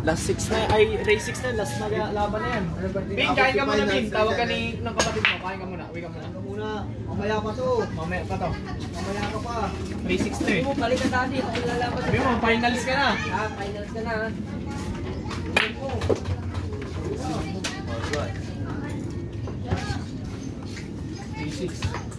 Last 6 na, ay race 6 na, last na laban na yan. Bin, kain ka muna, Bin. Tawag ka ng kapatid mo, kain ka muna. Uwi ka muna. Mamaya pa to. Mamaya pa to. Mamaya ka pa. Race 6 na eh. Sabi mo, balik ka dati. Ako lalaban. Sabi mo, finals ka na. Ah, finals ka na. Race 6.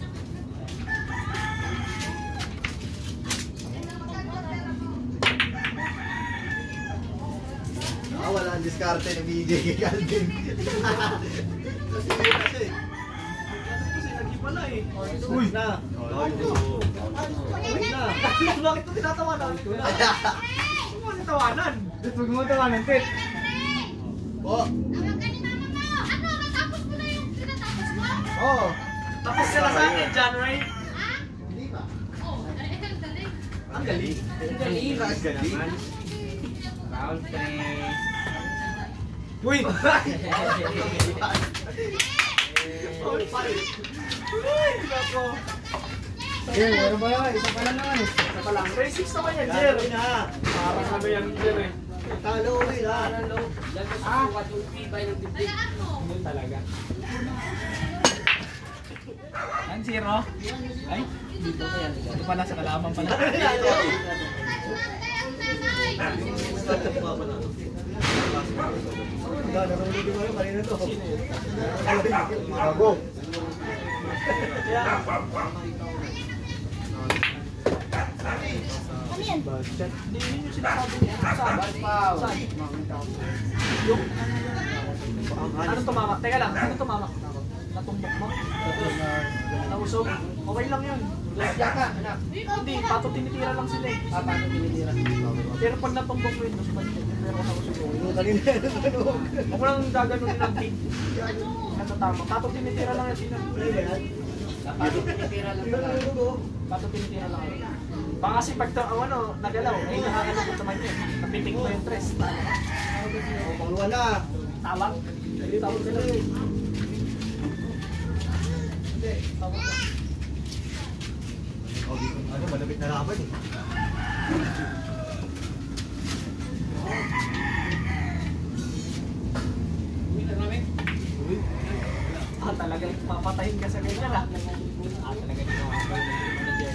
Wala ang diskarte na BJ kay Calvin. Kasi nag-iba na eh. Uy! Na! Uy na! Bakit ito tinatawanan? Huwag mo natawanan! Huwag mo natawanan, Tit! Po! Ano, natapos mo na yung tinatapos mo? Oo! Tapos sila sa akin, John, right? Hindi ba? Oo, dali. Ang galing. Ang galing. Ang galing! Round 3. Uy! Uy, nako. Meron ba yan? Isa pa lang naman. Isa pa lang. Race 6 naman yan, Jer. Parang ano yan, Jer eh. Talo ulit ha. Yan ko sa kuwat yung tibay ng dibdib. Yun talaga. Yan, zero. Ay, Dito ko yan. ito pala sa kalaman pala. Nanonood mo yung kanina to. Bago. Hindi yun yung sinasabi niya. Saan? Yung... Ano tumamak? Teka lang, ano tumamak? Natumbok mo? Nausog? Okay lang yun. Lasya ka, anak. Hindi, pato tinitira lang sila eh. Paano tinitira? Pero pag natumbok mo yun, mas maliit. Pero nausog ko. Kanina nanonood. Ako lang gaganunin ng pig. Natatama. Pato tinitira lang yan sila. Paano tinitira lang pala? Pato tinitira lang yan. Baka kasi pag ano, nagalaw, ay nakakano ko naman yun. Napitik mo yung tres. Pangluwa na. Tawag. Tawag sila yun. Hindi, tawag na. Ano, malapit na laban eh. Talaga papatayin ka sa ganyan ah. Talaga yung mga manager.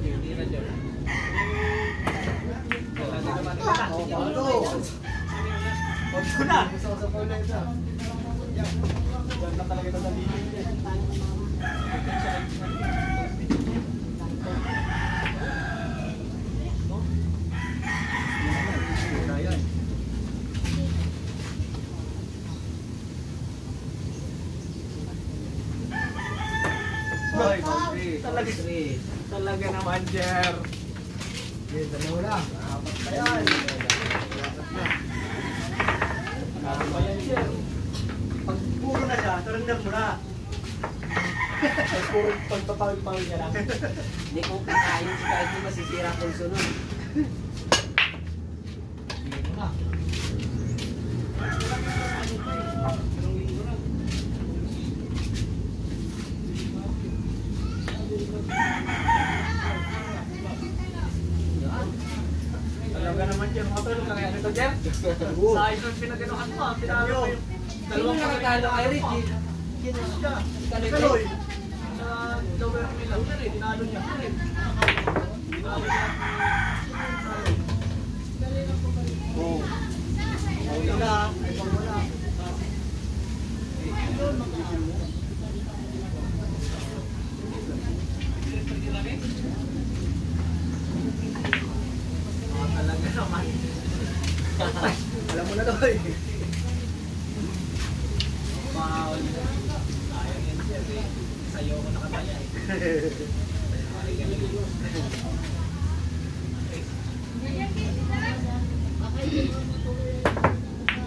Hindi na dyan. Talaga naman ito na. Huwag ko na. Diyan na talaga ito sa bibig niya. Talaga naman, Jer. Okay, dalawa lang. Apat pa yan. Ano ba yan, Jer? Pag puro na siya, surrender mo na. Ay, puro pagpapawid-pawid niya lang. Hindi ko kakain si kahit di masisira kung sunod. Hindi mo na. Talaga naman, Jer. Makatulog ka kaya nito, Jer? Sa isang pinaganuhan mo, pinalo mo yung Dalawang nakagalo kay Ricky. Kaloy. sa lower nila. Dinalo niya. Dinalo niya. Oo. Wala. Ay, pang wala. Talaga naman. Alam mo na to eh. Foul. Sayang yan, Jer. Sayo ko nakataya eh.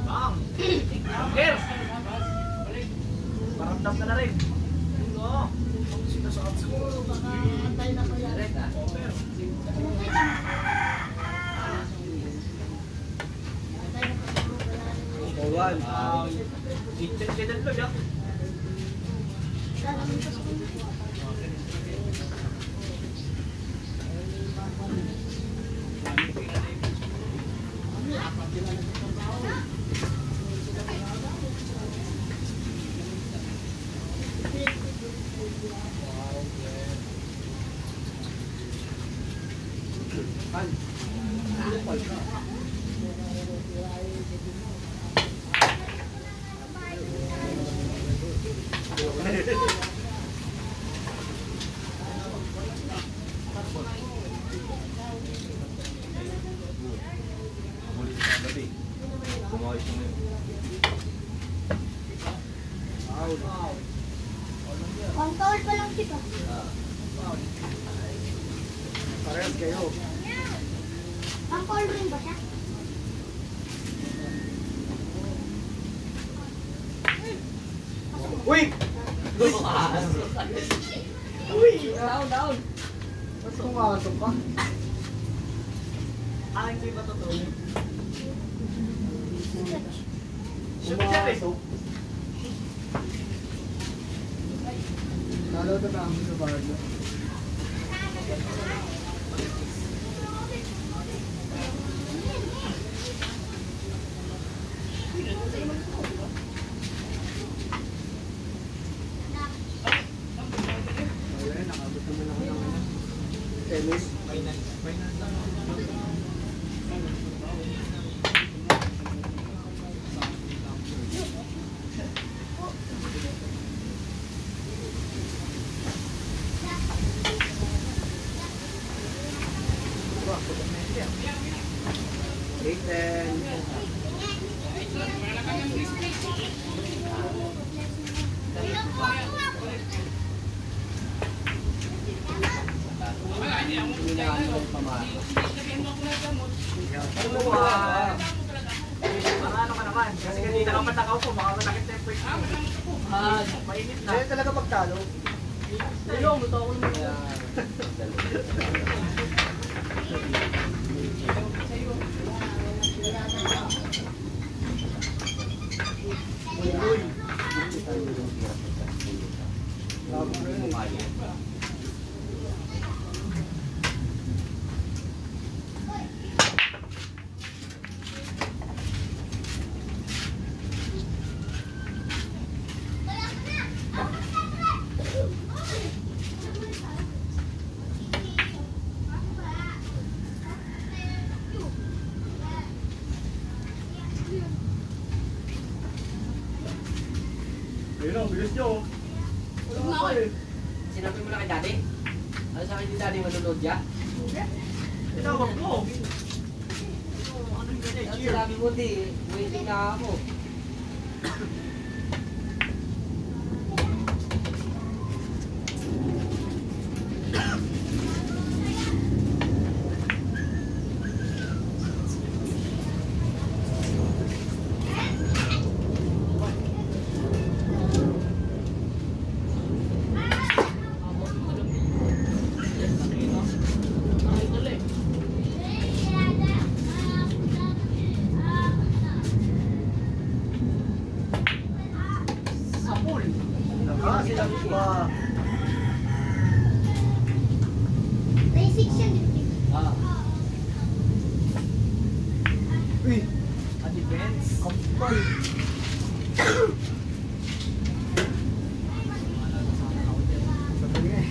Bang! Jer! Paramdam ka na rin. Oo. Sinasaat siguro. Direct ah. Bawan. I-check ka dyan, Lord, ah. Ang tawal pa lang kita. Parehas kayo. Ang call rin ba siya? Uy! Down. Mas kumasok pa. Aking ko yung matutuloy. Pumasok. Lalo na namin sa bardo. Wala, nakabot naman ako ng tennis. Ano ka naman? Kasi kanina ka matakaw po, baka masakit na yung point mo. Mainit na. Kaya talaga pagtalo. Ayun, gusto ako naman. Ayun ang bilis nyo. Sinabi mo na kay daddy? Ano sa akin ni daddy manunod ya? Tinawag mo. Ano yung ganyan? Ano sinabi mo di? Waiting na ako. Sapul. Lakas, ilang ba? May 6 yan. Uy! Advance. Kampal! Sabi nga eh.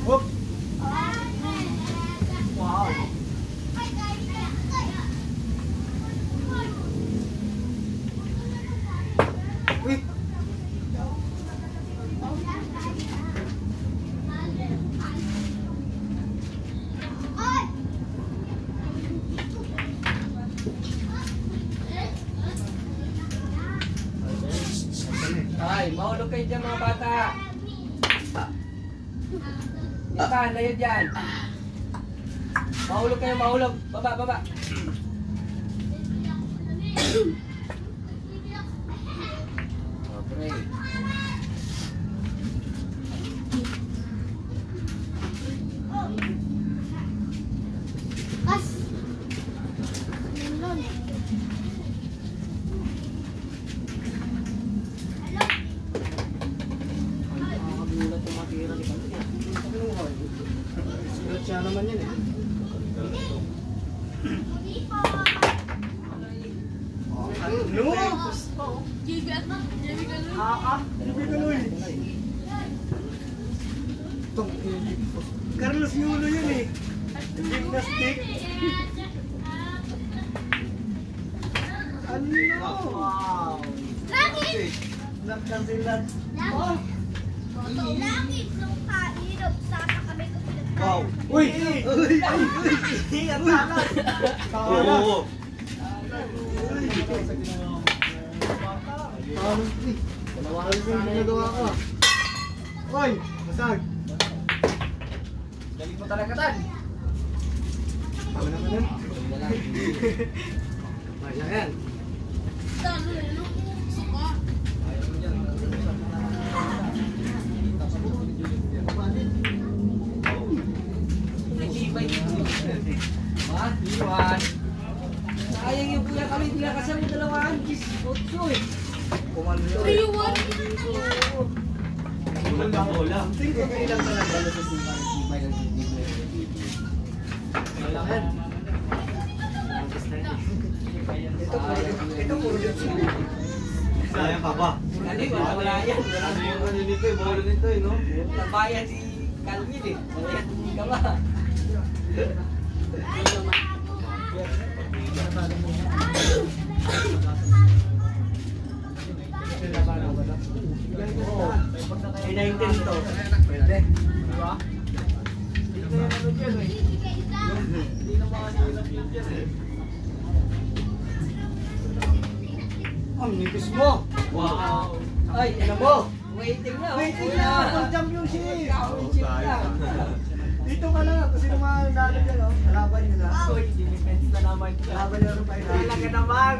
Whoop! Wow. Uy! Ay, mahulog kayo dyan mga bata. Yan ba, layo dyan. Mahulog kayo, mahulog. Baba, baba. Okay. Kas. Melon. Nakakagulat yung matira ni Kalun. Sigat siya naman yun eh. Ano? JB at JB Galoy. Hindi ka nun. Carlos Yulo yun eh. Gymnastic. Ano? Wow. Langit! Nakang sila. Langit! Langit! Nung kainop, sama kami ko pinagkain. Wow. Uy! Uy! Ang talas. Oo. Talas yung ginagawa ko. Uy! Masag. Galing mo talaga tan. Tama naman yan. Masya yan. Talo na nung suka. Nag-ibay dito. Ha? Iwan. Sayang yung kuya kami, hindi na kasama yung dalawaan. Diyos, otso eh. Kumando. 3-1. Kulang na bola. Tingko ka ilang talaga. Nag-ibay ng dibdib. Wala yan. Ito puro yung sili. Sayang ka ba? Ano yun? Wala yan. Wala Ano yung ano nito eh, bola nito eh, no? Nabayan si Calvin eh. Nabayan ka ba? I-19 to. Pwede. Di ba? Hindi na yan ano dyan eh. Hindi na makahirap yun dyan eh. Ang nipis mo. Wow! Ay, Ano mo? waiting na. Waiting na. Full championship. Championship na. Dito ka lang. Kasi nung mga nalo dyan, oh. Kalaban nyo na. Uy, defense na naman. Kalaban nyo na tayo. Talaga naman!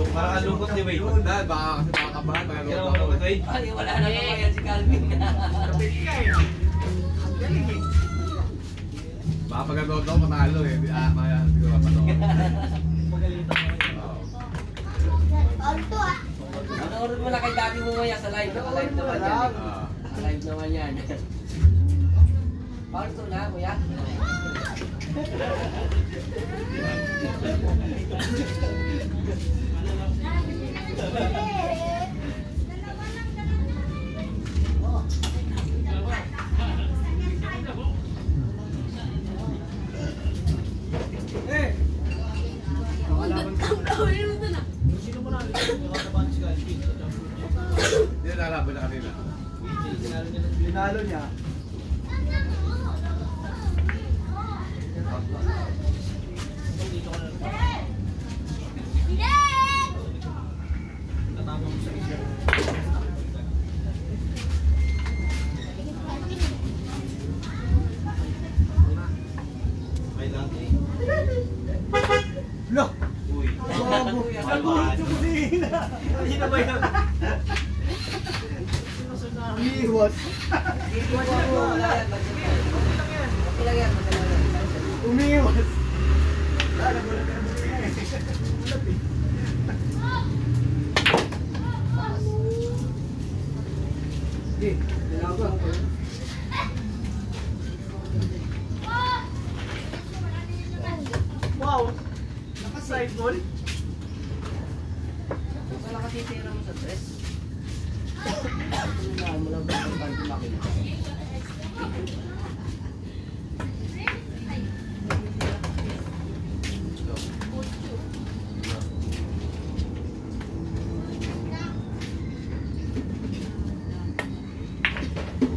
Parang kalungkot ni Wade. Dahil baka kasi makakabahan. Kaya kalungkot Wade. Ay, wala na nabayan si Calvin. Kapit ka eh. Ang galing eh. Baka pag-anood ako matalo eh. Kaya hindi ko mapanood. Magalitan mo rin. Alto ah. Manood mo na kay daddy mo maya sa live. Naka-live naman yan. Sa live naman yan. Palto na, kuya. Eh! Ang gawin mo na. Sino mo na? Yung katabahan si Calvin. Hindi na nalaban na kanina. Linalo niya. Dito ka na. Hindi! Natama mo sa isya. May dati. Loh! Uy. Bobo! Nagulit yung kusina! Hindi na ba yan? Umiiwas! Wala yan. Okay lang yan. Umiiwas! Nagulat yung kusina eh. Nagulat eh. Sige, ginagawa ko. Wow! Naka-side ball? Wala kasi tira mo sa dress. Ano mo lang ba ang panty makita?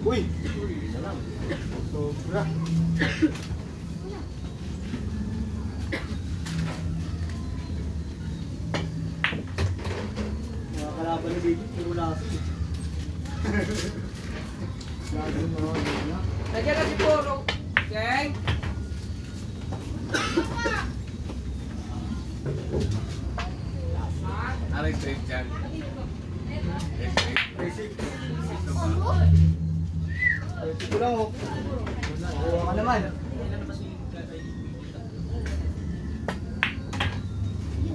Uy! Sobra! Mga kalaban ni Baby, puro laso. Lagi mo na. Nandiyan na si Poro. Gang! Ano yung straight yan? Basic. Ito lang oh. Oo ka naman. Ilan ba si Calvin?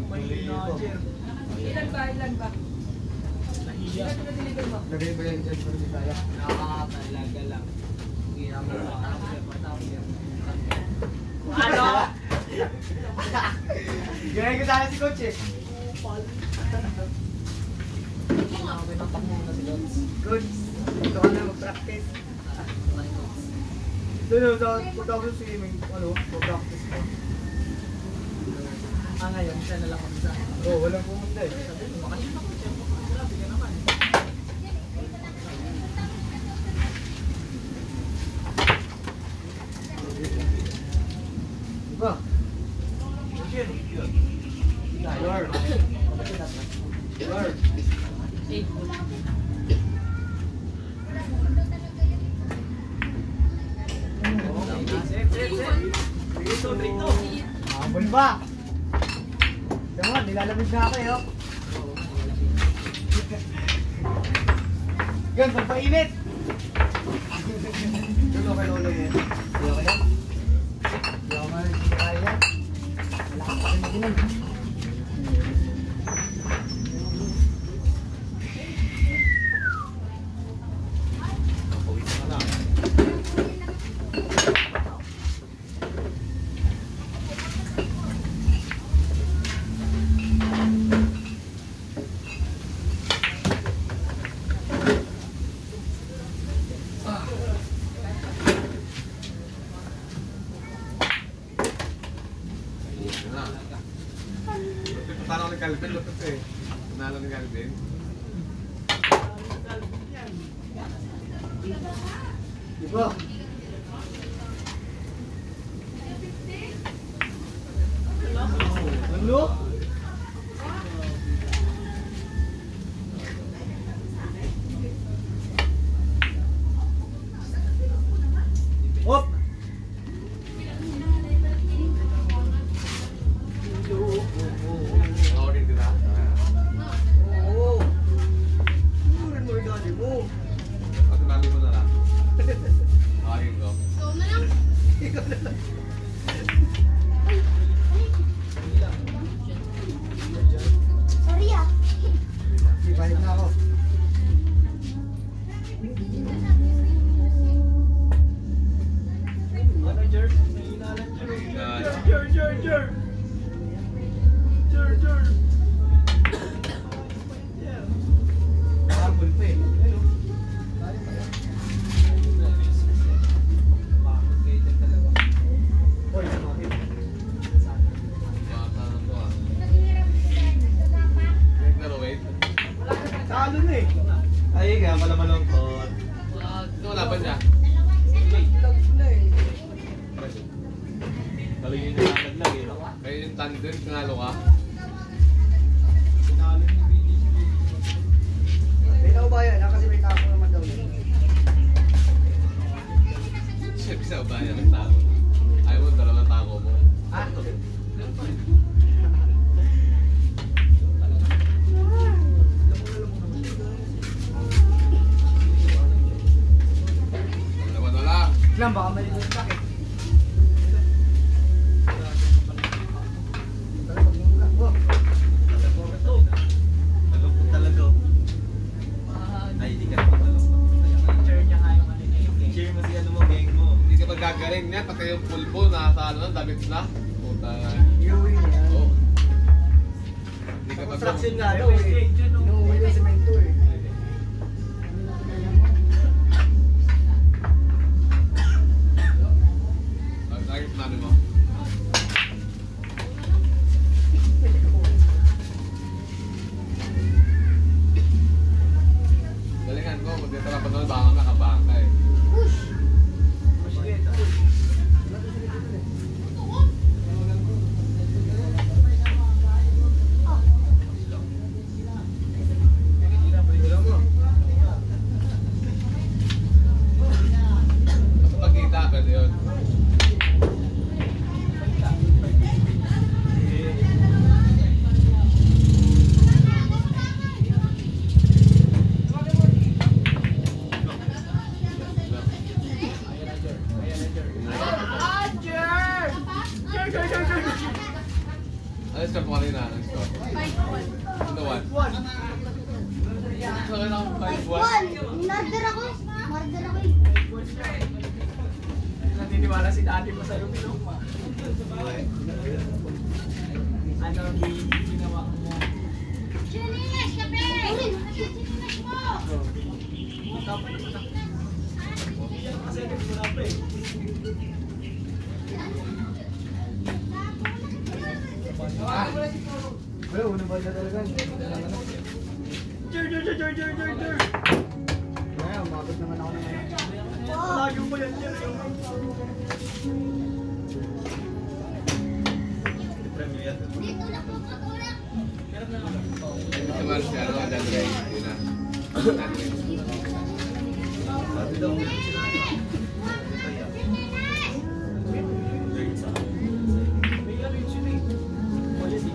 May manager. Ilan ba? Ilan ba? Nahiya. Ilan na deliver mo? Lagay ba yan dyan sa Bisaya? Nakakatalaga lang. Hindi namin makakapagpatawin. Ano? Ganyan ko sana si Coach eh. Pinatak muna si Lods. Coach, ito ka na mag-practice. Doon sa pagkakot sa swimming, mag-practice pa. Ngayon, siya na lang kami sa Oo, walang pumunta eh. sabi mo, bakasyon ako, siya mo. Grabe ka naman. Diba? Lord. Lord. Habol ba? Diyan mo, nilalamig na ako eh, oh. Yan, pagpainit! Yung okay ulo yan. Hindi ako yan. Hindi ako kaya yan. Wala ka pa rin maginom. Parang ni Calvin, lupit eh. Panalo ni Calvin. Diba? Ano? Hop! Oo, rin dila. Oo. Rin mo yung dali mo. At nalo mo na lang. Ayun ko. Ikaw na lang. Sorry ah. Ibalik na ako. Ano, Jer? Nahihinalan, Jer. Jer. Habol pa eh. Ayun. Oy, bakit? Bata na to ah. Nag-wait. Talo na eh. Ay, kaya pala malungkot. Ito wala pa niya. Lag na eh. Talo yun yung nalaglag eh. Kaya yung tandem, tinalo ka. May naubayan na kasi may tako naman daw yun. Siyempre sa bayan, nagtako. Ayaw mo, dalawang tako mo. Ah? Wala. Lang, baka maliit yung sakit. Malungkot talaga. Ay, di ka naman malungkot. Jer niya nga yung ano niya, yung game. Cheer mo si ano mo, gang mo. Hindi ka magagaling niya, pati yung pulbo, nakasalo na, damit na. Puta. Iuwi niya. Oo. Hindi ka Construction mag- nga daw eh. Inuuwi yung semento eh. Bakit mami mo? Galingan ko, magditara pa doon, baka nakabaka ka eh. Basta pagkita, pwede yun. Ano score mo kanina? Ano score? 5-1. 5-1. So, kailangan 5-1. Murder ako. Murder ako eh. Naniniwala si daddy mo sa lumilong ma. Ano ginawa mo? Chinilas, kape! Chinilas mo! Kasi ito na pa eh. Wala, unang banda talaga. Jer! Kaya, umabot naman ako ng ano. Lagi mo yan, Jer. Dito lang po patulak! Ito man si ano, Dadre. Yun na. Dadre. May ano yun sila eh.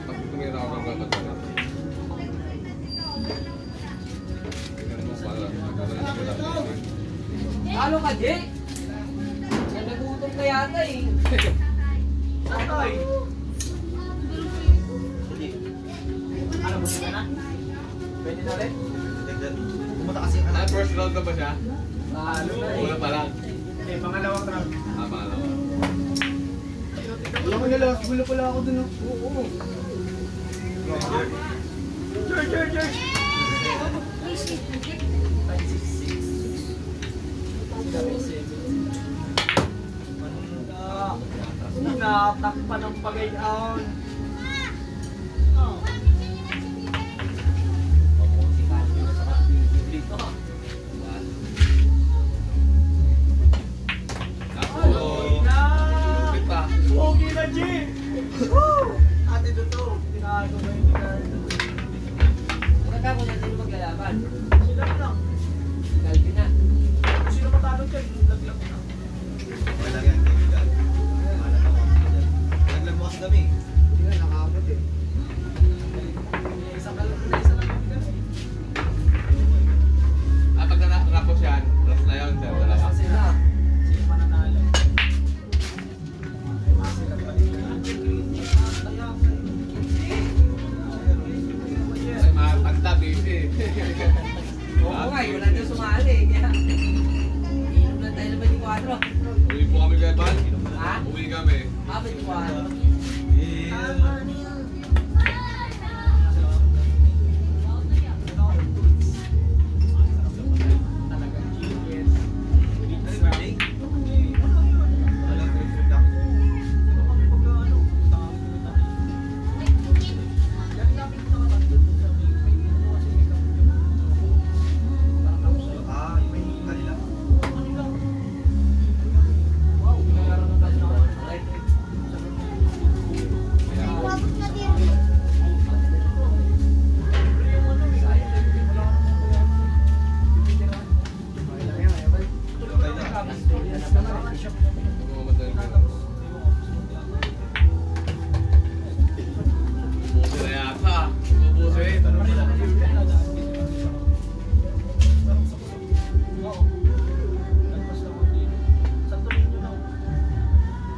Pag tumira ako ng gabat na. Tingnan mo pala. Halo ka, Jay! Nagutom ka yata eh. Tatay! Ano mo na? Pwede na rin? Pumunta kasi yung Ah, first round na ba siya? Halo na eh. Wala pa lang. Eh, pangalawang round. Ah, pangalawa. Alam mo na lang, gulo pala ako dun. Oo. Jer! Natakpan ng pagayon. Lupit pa. Pogi na, G! Woo! Ate Duto, tinago na yung Ricardo. Maganda ko na din maglalaban. Sila na lang. Galbi na. Kung sino matalo dyan, laglag na. Wala yan, kaibigan. Naglabukas kami. Hindi nga, nakaabot eh. Isa lang yung Ah, pag natapos yan, last na yun, sir. Dalawa. Sila. sino mananalo. Ay, mapanta, busy. Oo nga eh, wala na sumali. Kaya, inom lang tayo ng 24. Uwi po kami kay Pan. Ha? Uwi kami. Ah, 24. Wabot na din. Huwag mo mamadali ka.